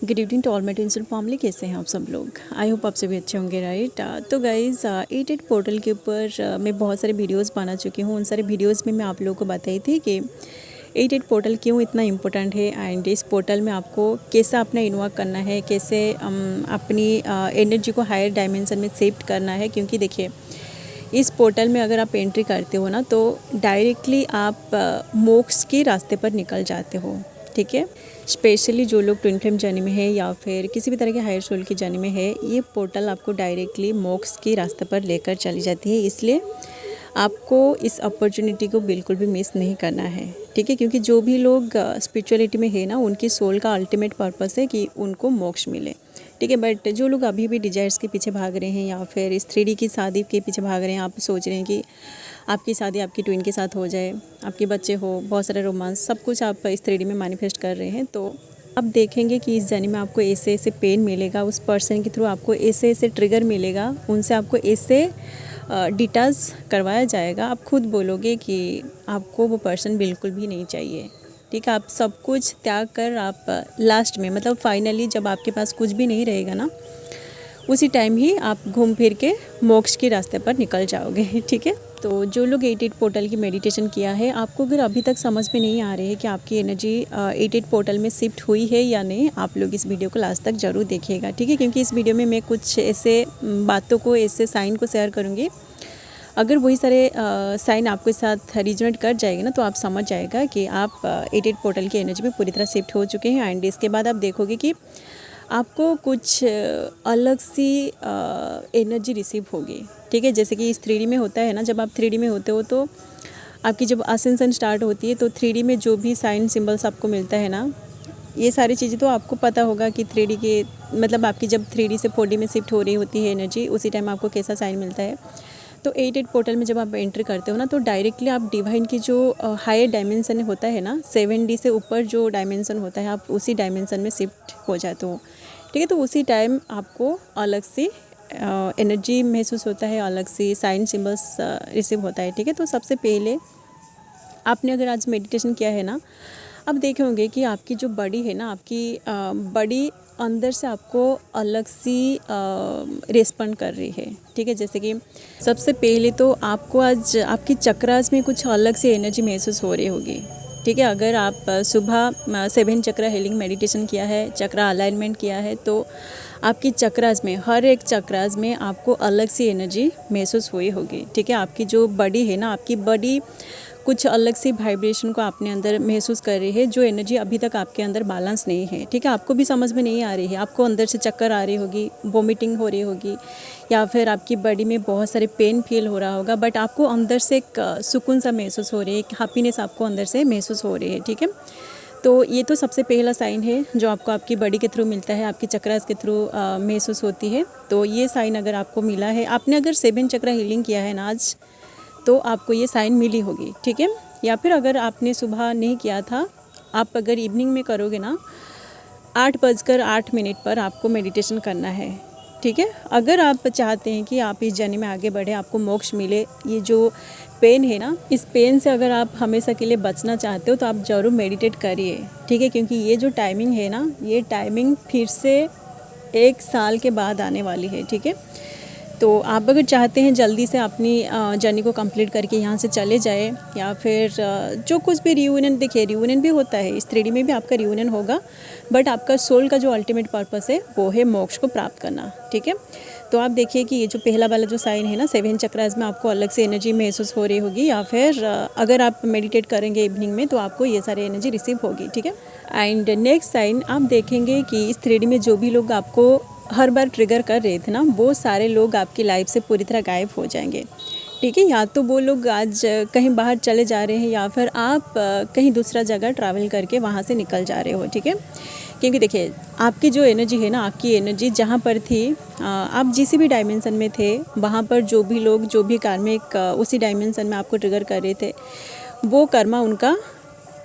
Good evening to all my tension family. कैसे हैं आप सब लोग? आई होप आप सभी अच्छे होंगे, राइट। तो गाइज़ 88 पोर्टल के ऊपर मैं बहुत सारे वीडियोस बना चुकी हूँ। उन सारे वीडियोस में मैं आप लोगों को बताई थी कि 88 पोर्टल क्यों इतना इम्पोर्टेंट है एंड इस पोर्टल में आपको कैसे अपना इन्वॉल्व करना है, कैसे अपनी एनर्जी को हायर डायमेंशन में शिफ्ट करना है। क्योंकि देखिए, इस पोर्टल में अगर आप एंट्री करते हो ना तो डायरेक्टली आप मोक्ष के रास्ते पर निकल जाते हो, ठीक है। स्पेशली जो लोग ट्विन फ्लेम जर्नी में है या फिर किसी भी तरह के हायर सोल की जर्नी में है, ये पोर्टल आपको डायरेक्टली मोक्ष के रास्ते पर लेकर चली जाती है। इसलिए आपको इस अपॉर्चुनिटी को बिल्कुल भी मिस नहीं करना है, ठीक है। क्योंकि जो भी लोग स्पिरिचुअलिटी में है ना, उनकी सोल का अल्टीमेट पर्पस है कि उनको मोक्ष मिले, ठीक है। बट जो लोग अभी भी डिजायर्स के पीछे भाग रहे हैं या फिर इस 3D की शादी के पीछे भाग रहे हैं, आप सोच रहे हैं कि आपकी शादी आपकी ट्विन के साथ हो जाए, आपके बच्चे हो, बहुत सारे रोमांस, सब कुछ आप इस 3D में मैनिफेस्ट कर रहे हैं, तो आप देखेंगे कि इस जर्नी में आपको ऐसे ऐसे पेन मिलेगा, उस पर्सन के थ्रू आपको ऐसे ऐसे ट्रिगर मिलेगा, उनसे आपको ऐसे डिटैच करवाया जाएगा। आप खुद बोलोगे कि आपको वो पर्सन बिल्कुल भी नहीं चाहिए, ठीक है। आप सब कुछ त्याग कर आप लास्ट में, मतलब फाइनली जब आपके पास कुछ भी नहीं रहेगा ना, उसी टाइम ही आप घूम फिर के मोक्ष के रास्ते पर निकल जाओगे, ठीक है। तो जो लोग 88 पोर्टल की मेडिटेशन किया है, आपको अगर अभी तक समझ में नहीं आ रही है कि आपकी एनर्जी 88 पोर्टल में शिफ्ट हुई है या नहीं, आप लोग इस वीडियो को लास्ट तक ज़रूर देखिएगा, ठीक है। क्योंकि इस वीडियो में मैं कुछ ऐसे बातों को, ऐसे साइन को शेयर करूँगी, अगर वही सारे साइन आपके साथ रिजोनेट कर जाएगा ना, तो आप समझ जाएगा कि आप 88 पोर्टल की एनर्जी में पूरी तरह शिफ्ट हो चुके हैं। एंड इसके बाद आप देखोगे कि आपको कुछ अलग सी एनर्जी रिसीव होगी, ठीक है। जैसे कि इस 3D में होता है ना, जब आप 3D में होते हो तो आपकी जब असेंशन स्टार्ट होती है, तो 3D में जो भी साइन सिंबल्स आपको मिलता है ना, ये सारी चीज़ें तो आपको पता होगा कि 3D के, मतलब आपकी जब 3D से 4D में शिफ्ट हो रही होती है एनर्जी, उसी टाइम आपको कैसा साइन मिलता है। तो 88 पोर्टल में जब आप एंट्री करते हो ना, तो डायरेक्टली आप डिवाइन की जो हायर डायमेंशन होता है ना, 7D से ऊपर जो डायमेंशन होता है, आप उसी डायमेंशन में शिफ्ट हो जाते हो, ठीक है। तो उसी टाइम आपको अलग सी एनर्जी महसूस होता है, अलग सी साइन सिंबल्स रिसीव होता है, ठीक है। तो सबसे पहले आपने अगर आज मेडिटेशन किया है ना, आप देखे होंगे कि आपकी जो बॉडी है ना, आपकी बॉडी अंदर से आपको अलग सी रिस्पॉन्ड कर रही है, ठीक है। जैसे कि सबसे पहले तो आपको आज आपकी चक्रास में कुछ अलग सी एनर्जी महसूस हो रही होगी, ठीक है। अगर आप सुबह 7 चक्रा हीलिंग मेडिटेशन किया है, चक्रा अलाइनमेंट किया है, तो आपकी चक्रास में, हर एक चक्रास में आपको अलग सी एनर्जी महसूस हुई होगी, ठीक है। आपकी जो बॉडी है ना, आपकी बॉडी कुछ अलग सी वाइब्रेशन को अपने अंदर महसूस कर रही है, जो एनर्जी अभी तक आपके अंदर बैलेंस नहीं है, ठीक है। आपको भी समझ में नहीं आ रही है, आपको अंदर से चक्कर आ रही होगी, वोमिटिंग हो रही होगी, या फिर आपकी बॉडी में बहुत सारे पेन फील हो रहा होगा, बट आपको अंदर से एक सुकून सा महसूस हो रही है, एक हैप्पीनेस आपको अंदर से महसूस हो रही है, ठीक है। तो ये तो सबसे पहला साइन है जो आपको आपकी बॉडी के थ्रू मिलता है, आपकी चक्रास के थ्रू महसूस होती है। तो ये साइन अगर आपको मिला है, आपने अगर 7 चक्रा हीलिंग किया है ना आज, तो आपको ये साइन मिली होगी, ठीक है। या फिर अगर आपने सुबह नहीं किया था, आप अगर इवनिंग में करोगे ना, 8:08 पर आपको मेडिटेशन करना है, ठीक है। अगर आप चाहते हैं कि आप इस जर्नी में आगे बढ़े, आपको मोक्ष मिले, ये जो पेन है ना, इस पेन से अगर आप हमेशा के लिए बचना चाहते हो, तो आप ज़रूर मेडिटेट करिए, ठीक है। क्योंकि ये जो टाइमिंग है ना, ये टाइमिंग फिर से 1 साल के बाद आने वाली है, ठीक है। तो आप अगर चाहते हैं जल्दी से अपनी जर्नी को कंप्लीट करके यहाँ से चले जाए, या फिर जो कुछ भी रियूनियन, देखिए रियूनियन भी होता है, इस 3D में भी आपका रियूनियन होगा, बट आपका सोल का जो अल्टीमेट पर्पस है वो है मोक्ष को प्राप्त करना, ठीक है। तो आप देखिए कि ये जो पहला वाला जो साइन है ना, 7 चक्रास में आपको अलग से एनर्जी महसूस हो रही होगी, या फिर अगर आप मेडिटेट करेंगे इवनिंग में, तो आपको ये सारी एनर्जी रिसीव होगी, ठीक है। एंड नेक्स्ट साइन आप देखेंगे कि इस 3D में जो भी लोग आपको हर बार ट्रिगर कर रहे थे ना, वो सारे लोग आपकी लाइफ से पूरी तरह गायब हो जाएंगे, ठीक है। या तो वो लोग आज कहीं बाहर चले जा रहे हैं, या फिर आप कहीं दूसरा जगह ट्रैवल करके वहाँ से निकल जा रहे हो, ठीक है। क्योंकि देखिए, आपकी जो एनर्जी है ना, आपकी एनर्जी जहाँ पर थी, आप जिस भी डायमेंशन में थे, वहाँ पर जो भी लोग, जो भी कार्मिक उसी डायमेंशन में आपको ट्रिगर कर रहे थे, वो कर्मा उनका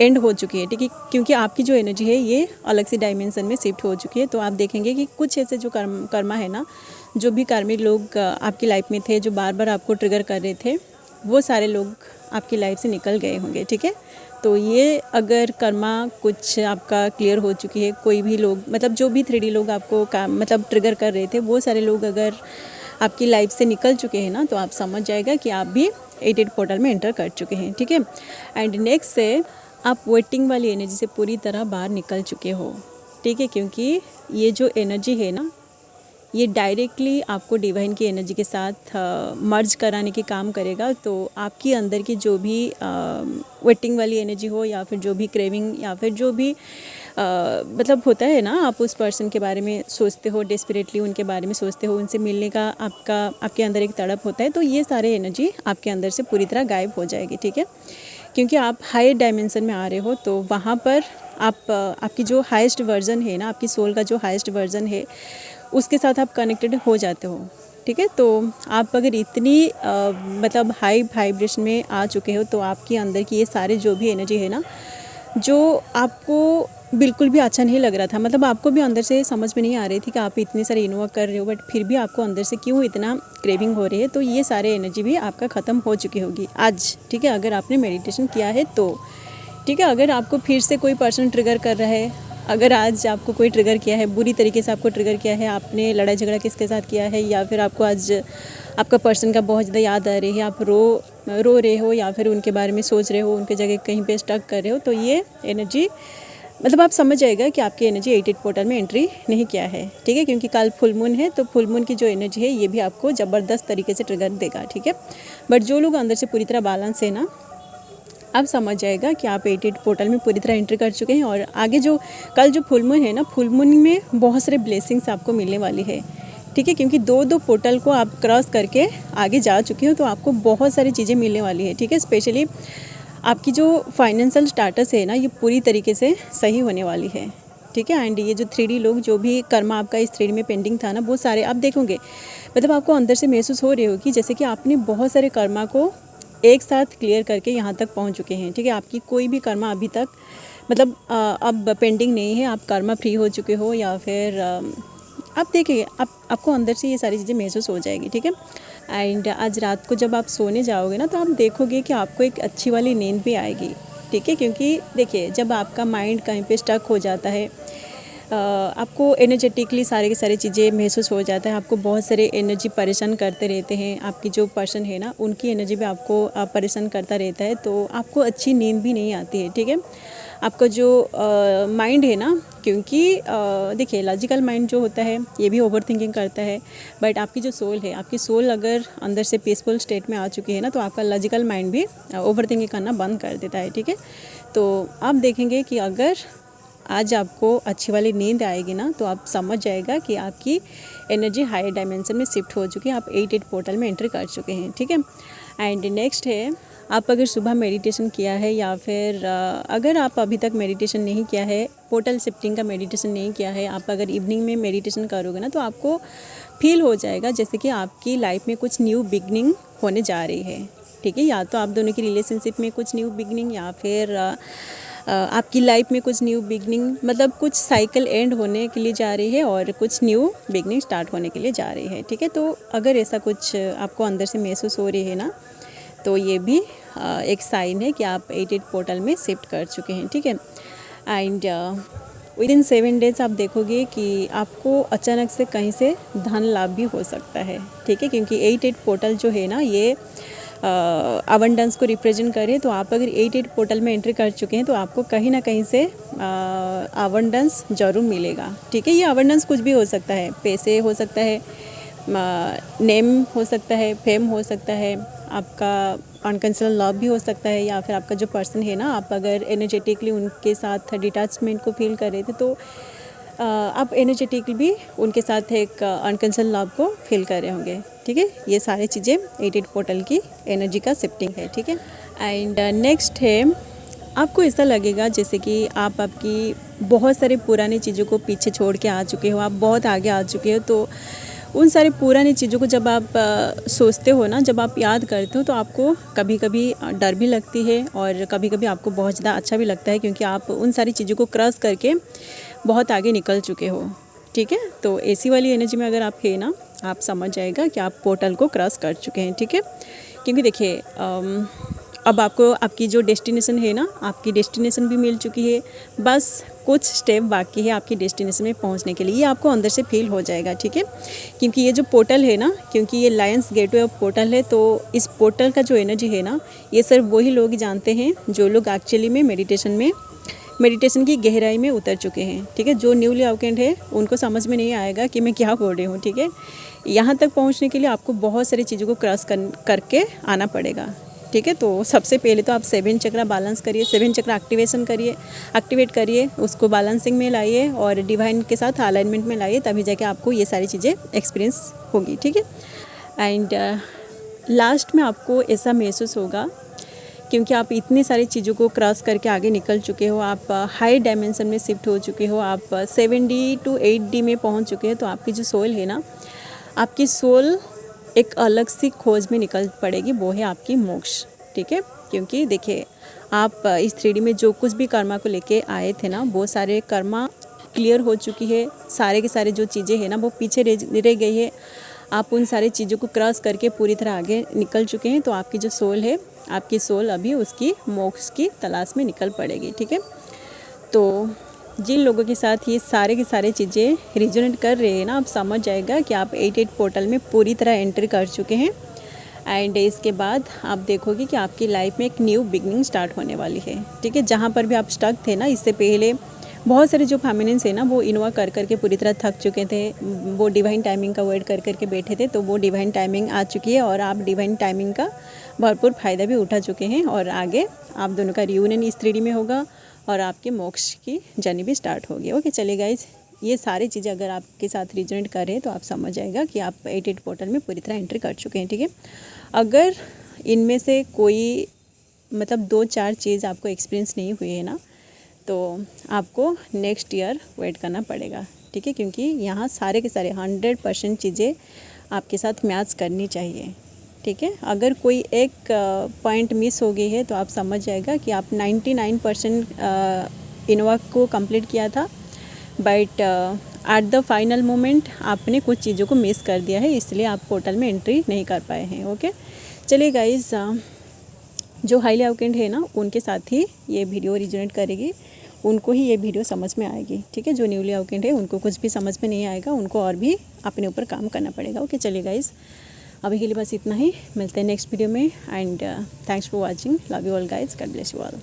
एंड हो चुकी है, ठीक है। क्योंकि आपकी जो एनर्जी है ये अलग सी डायमेंशन में शिफ्ट हो चुकी है। तो आप देखेंगे कि कुछ ऐसे जो कर्मा है ना, जो भी कार्मिक लोग आपकी लाइफ में थे, जो बार बार आपको ट्रिगर कर रहे थे, वो सारे लोग आपकी लाइफ से निकल गए होंगे, ठीक है। तो ये अगर कर्मा कुछ आपका क्लियर हो चुकी है, कोई भी लोग मतलब जो भी 3D लोग आपको काम मतलब ट्रिगर कर रहे थे, वो सारे लोग अगर आपकी लाइफ से निकल चुके हैं ना, तो आप समझ जाएगा कि आप भी 88 पोर्टल में एंटर कर चुके हैं, ठीक है। एंड नेक्स्ट है, आप वेटिंग वाली एनर्जी से पूरी तरह बाहर निकल चुके हो, ठीक है, क्योंकि ये जो एनर्जी है ना, ये डायरेक्टली आपको डिवाइन की एनर्जी के साथ मर्ज कराने के काम करेगा। तो आपकी अंदर की जो भी वेटिंग वाली एनर्जी हो, या फिर जो भी क्रेविंग, या फिर जो भी मतलब होता है ना, आप उस पर्सन के बारे में सोचते हो, डेस्परेटली उनके बारे में सोचते हो, उनसे मिलने का आपके अंदर एक तड़प होता है, तो ये सारे एनर्जी आपके अंदर से पूरी तरह गायब हो जाएगी, ठीक है। क्योंकि आप हायर डायमेंशन में आ रहे हो, तो वहाँ पर आपकी जो हाईएस्ट वर्जन है ना, आपकी सोल का जो हाईएस्ट वर्जन है, उसके साथ आप कनेक्टेड हो जाते हो, ठीक है। तो आप अगर इतनी मतलब हाई वाइब्रेशन में आ चुके हो, तो आपके अंदर की ये सारे जो भी एनर्जी है ना, जो आपको बिल्कुल भी अच्छा नहीं लग रहा था, मतलब आपको भी अंदर से समझ में नहीं आ रही थी कि आप इतनी सारी इन्वॉल्व कर रहे हो, बट फिर भी आपको अंदर से क्यों इतना क्रेविंग हो रही है, तो ये सारे एनर्जी भी आपका ख़त्म हो चुकी होगी आज, ठीक है, अगर आपने मेडिटेशन किया है तो, ठीक है। अगर आपको फिर से कोई पर्सन ट्रिगर कर रहा है, अगर आज आपको कोई ट्रिगर किया है, बुरी तरीके से आपको ट्रिगर किया है, आपने लड़ाई झगड़ा किसके साथ किया है, या फिर आपको आज आपका पर्सन का बहुत ज़्यादा याद आ रही है, आप रो रहे हो, या फिर उनके बारे में सोच रहे हो, उनके जगह कहीं पे स्टक कर रहे हो, तो ये एनर्जी मतलब आप समझ जाएगा कि आपकी एनर्जी 88 पोर्टल में एंट्री नहीं किया है, ठीक है। क्योंकि कल फुल मून है, तो फुल मून की जो एनर्जी है, ये भी आपको ज़बरदस्त तरीके से ट्रिगर देगा, ठीक है। बट जो लोग अंदर से पूरी तरह बैलेंस है ना, आप समझ जाएगा कि आप 88 पोर्टल में पूरी तरह एंट्री कर चुके हैं। और आगे जो कल जो फुल मून है ना, फुल मून में बहुत सारे ब्लेसिंग्स आपको मिलने वाली है, ठीक है। क्योंकि दो पोर्टल को आप क्रॉस करके आगे जा चुके हो, तो आपको बहुत सारी चीज़ें मिलने वाली है, ठीक है। स्पेशली आपकी जो फाइनेंशियल स्टेटस है ना, ये पूरी तरीके से सही होने वाली है, ठीक है। एंड ये जो 3D लोग, जो भी कर्मा आपका इस 3D में पेंडिंग था ना, वो सारे आप देखोगे, मतलब आपको अंदर से महसूस हो रही होगी जैसे कि आपने बहुत सारे कर्मा को एक साथ क्लियर करके यहाँ तक पहुँच चुके हैं, ठीक है। आपकी कोई भी कर्मा अभी तक मतलब अब पेंडिंग नहीं है, आप कर्मा फ्री हो चुके हो, या फिर आप देखिए, आपको अंदर से ये सारी चीज़ें महसूस हो जाएगी, ठीक है। एंड आज रात को जब आप सोने जाओगे ना, तो आप देखोगे कि आपको एक अच्छी वाली नींद भी आएगी, ठीक है। क्योंकि देखिए, जब आपका माइंड कहीं पे स्टक हो जाता है, आपको एनर्जेटिकली सारी की सारी चीज़ें महसूस हो जाता है, आपको बहुत सारे एनर्जी परेशान करते रहते हैं, आपकी जो पर्सन है ना, उनकी एनर्जी भी आपको परेशान करता रहता है, तो आपको अच्छी नींद भी नहीं आती है, ठीक है। आपका जो माइंड है ना, क्योंकि देखिए, लॉजिकल माइंड जो होता है, ये भी ओवर थिंकिंग करता है, बट आपकी जो सोल है, आपकी सोल अगर अंदर से पीसफुल स्टेट में आ चुकी है ना, तो आपका लॉजिकल माइंड भी ओवर थिंकिंग करना बंद कर देता है, ठीक है। तो आप देखेंगे कि अगर आज आपको अच्छी वाली नींद आएगी ना, तो आप समझ जाएगा कि आपकी एनर्जी हायर डायमेंशन में शिफ्ट हो चुकी है, आप 88 पोर्टल में एंट्री कर चुके हैं, ठीक है। एंड नेक्स्ट है, आप अगर सुबह मेडिटेशन किया है, या फिर अगर आप अभी तक मेडिटेशन नहीं किया है, पोर्टल शिफ्टिंग का मेडिटेशन नहीं किया है, आप अगर इवनिंग में मेडिटेशन करोगे ना, तो आपको फील हो जाएगा जैसे कि आपकी लाइफ में कुछ न्यू बिगनिंग होने जा रही है, ठीक है। या तो आप दोनों की रिलेशनशिप में कुछ न्यू बिगनिंग, या फिर आपकी लाइफ में कुछ न्यू बिगनिंग, मतलब कुछ साइकिल एंड होने के लिए जा रही है, और कुछ न्यू बिगनिंग स्टार्ट होने के लिए जा रही है, ठीक है। तो अगर ऐसा कुछ आपको अंदर से महसूस हो रही है ना, तो ये भी एक साइन है कि आप 88 पोर्टल में शिफ्ट कर चुके हैं, ठीक है। एंड विदिन 7 डेज आप देखोगे कि आपको अचानक से कहीं से धन लाभ भी हो सकता है, ठीक है। क्योंकि 88 पोर्टल जो है ना, ये अबंडेंस को रिप्रेजेंट करे, तो आप अगर 88 पोर्टल में एंट्री कर चुके हैं, तो आपको कहीं ना कहीं से अबंडेंस ज़रूर मिलेगा, ठीक है। ये अबंडेंस कुछ भी हो सकता है, पैसे हो सकता है, नेम हो सकता है, फेम हो सकता है, आपका अनकंडीशनल लव भी हो सकता है, या फिर आपका जो पर्सन है ना, आप अगर एनर्जेटिकली उनके साथ डिटैचमेंट को फील कर रहे थे, तो आप एनर्जेटिकली भी उनके साथ एक अनकंडीशनल लव को फील कर रहे होंगे, ठीक है। ये सारी चीज़ें 88 पोर्टल की एनर्जी का शिफ्टिंग है, ठीक है। एंड नेक्स्ट है, आपको ऐसा लगेगा जैसे कि आप आपकी बहुत सारी पुरानी चीज़ों को पीछे छोड़ के आ चुके हो, आप बहुत आगे आ चुके हो। तो उन सारी पुरानी चीज़ों को जब आप सोचते हो ना, जब आप याद करते हो, तो आपको कभी कभी डर भी लगती है, और कभी कभी आपको बहुत ज़्यादा अच्छा भी लगता है, क्योंकि आप उन सारी चीज़ों को क्रॉस करके बहुत आगे निकल चुके हो, ठीक है। तो ऐसी वाली एनर्जी में अगर आप है ना, आप समझ जाएगा कि आप पोर्टल को क्रॉस कर चुके हैं, ठीक है। क्योंकि देखिए, अब आपको आपकी जो डेस्टिनेशन है ना, आपकी डेस्टिनेशन भी मिल चुकी है, बस कुछ स्टेप बाकी है आपकी डेस्टिनेशन में पहुंचने के लिए। ये आपको अंदर से फील हो जाएगा, ठीक है। क्योंकि ये जो पोर्टल है ना, क्योंकि ये लायंस गेटवे ऑफ पोर्टल है, तो इस पोर्टल का जो एनर्जी है ना, ये सिर्फ वही लोग जानते हैं जो लोग एक्चुअली में मेडिटेशन की गहराई में उतर चुके हैं, ठीक है। जो न्यूली अवेकेंड है उनको समझ में नहीं आएगा कि मैं क्या बोल रही हूँ, ठीक है। यहाँ तक पहुँचने के लिए आपको बहुत सारी चीज़ों को क्रॉस करके आना पड़ेगा, ठीक है। तो सबसे पहले तो आप 7 चक्रा बैलेंस करिए, 7 चक्रा एक्टिवेट करिए, उसको बैलेंसिंग में लाइए और डिवाइन के साथ अलाइनमेंट में लाइए, तभी जाके आपको ये सारी चीज़ें एक्सपीरियंस होगी, ठीक है। एंड लास्ट में आपको ऐसा महसूस होगा, क्योंकि आप इतनी सारी चीज़ों को क्रॉस करके आगे निकल चुके हो, आप हाई डायमेंशन में शिफ्ट हो चुके हो, आप 7D to 8D में पहुंच चुके हैं, तो आपकी जो सोल है ना, आपकी सोल एक अलग सी खोज में निकल पड़ेगी, वो है आपकी मोक्ष, ठीक है। क्योंकि देखिए, आप इस 3D में जो कुछ भी कर्मा को लेके आए थे ना, वो सारे कर्मा क्लियर हो चुकी है, सारे के सारे जो चीज़ें हैं ना वो पीछे रह गई है। आप उन सारी चीज़ों को क्रॉस करके पूरी तरह आगे निकल चुके हैं, तो आपकी जो सोल है, आपकी सोल अभी उसकी मोक्ष की तलाश में निकल पड़ेगी, ठीक है। तो जिन लोगों के साथ ये सारे की सारे चीज़ें रिजोनेट कर रहे हैं ना, आप समझ जाएगा कि आप 8 पोर्टल में पूरी तरह एंट्री कर चुके हैं। एंड इसके बाद आप देखोगे कि आपकी लाइफ में एक न्यू बिगनिंग स्टार्ट होने वाली है, ठीक है। जहाँ पर भी आप स्टक थे ना, इससे पहले बहुत सारे जो फेमिनिन्स है ना, वो इन्वा कर करके पूरी तरह थक चुके थे, वो डिवाइन टाइमिंग का वेट कर करके बैठे थे, तो वो डिवाइन टाइमिंग आ चुकी है और आप डिवाइन टाइमिंग का भरपूर फ़ायदा भी उठा चुके हैं। और आगे आप दोनों का रियूनियन इस 3D में होगा और आपके मोक्ष की जर्नी भी स्टार्ट होगी। ओके, चलिए गाइज, ये सारी चीज़ें अगर आपके साथ रिजोनेट करें तो आप समझ जाएगा कि आप 8 पोर्टल में पूरी तरह एंट्री कर चुके हैं, ठीक है। अगर इनमें से कोई मतलब 2-4 चीज़ आपको एक्सपीरियंस नहीं हुई है ना, तो आपको नेक्स्ट ईयर वेट करना पड़ेगा, ठीक है। क्योंकि यहाँ सारे के सारे 100% चीज़ें आपके साथ मैच करनी चाहिए, ठीक है। अगर कोई एक पॉइंट मिस हो गई है तो आप समझ जाएगा कि आप 99% इनोवा को कंप्लीट किया था, but at the final moment आपने कुछ चीज़ों को मिस कर दिया है, इसलिए आप पोर्टल में एंट्री नहीं कर पाए हैं। ओके, चलिए गाइज, जो हाईली अवेकेंड है ना, उनके साथ ही ये वीडियो रिजोनेट करेगी, उनको ही ये वीडियो समझ में आएगी, ठीक है। जो न्यूली अवेकेंड है उनको कुछ भी समझ में नहीं आएगा, उनको और भी अपने ऊपर काम करना पड़ेगा। ओके, चलिए गाइज, अभी के लिए बस इतना ही, मिलते हैं नेक्स्ट वीडियो में। And thanks for watching, love you all guys, God bless you all.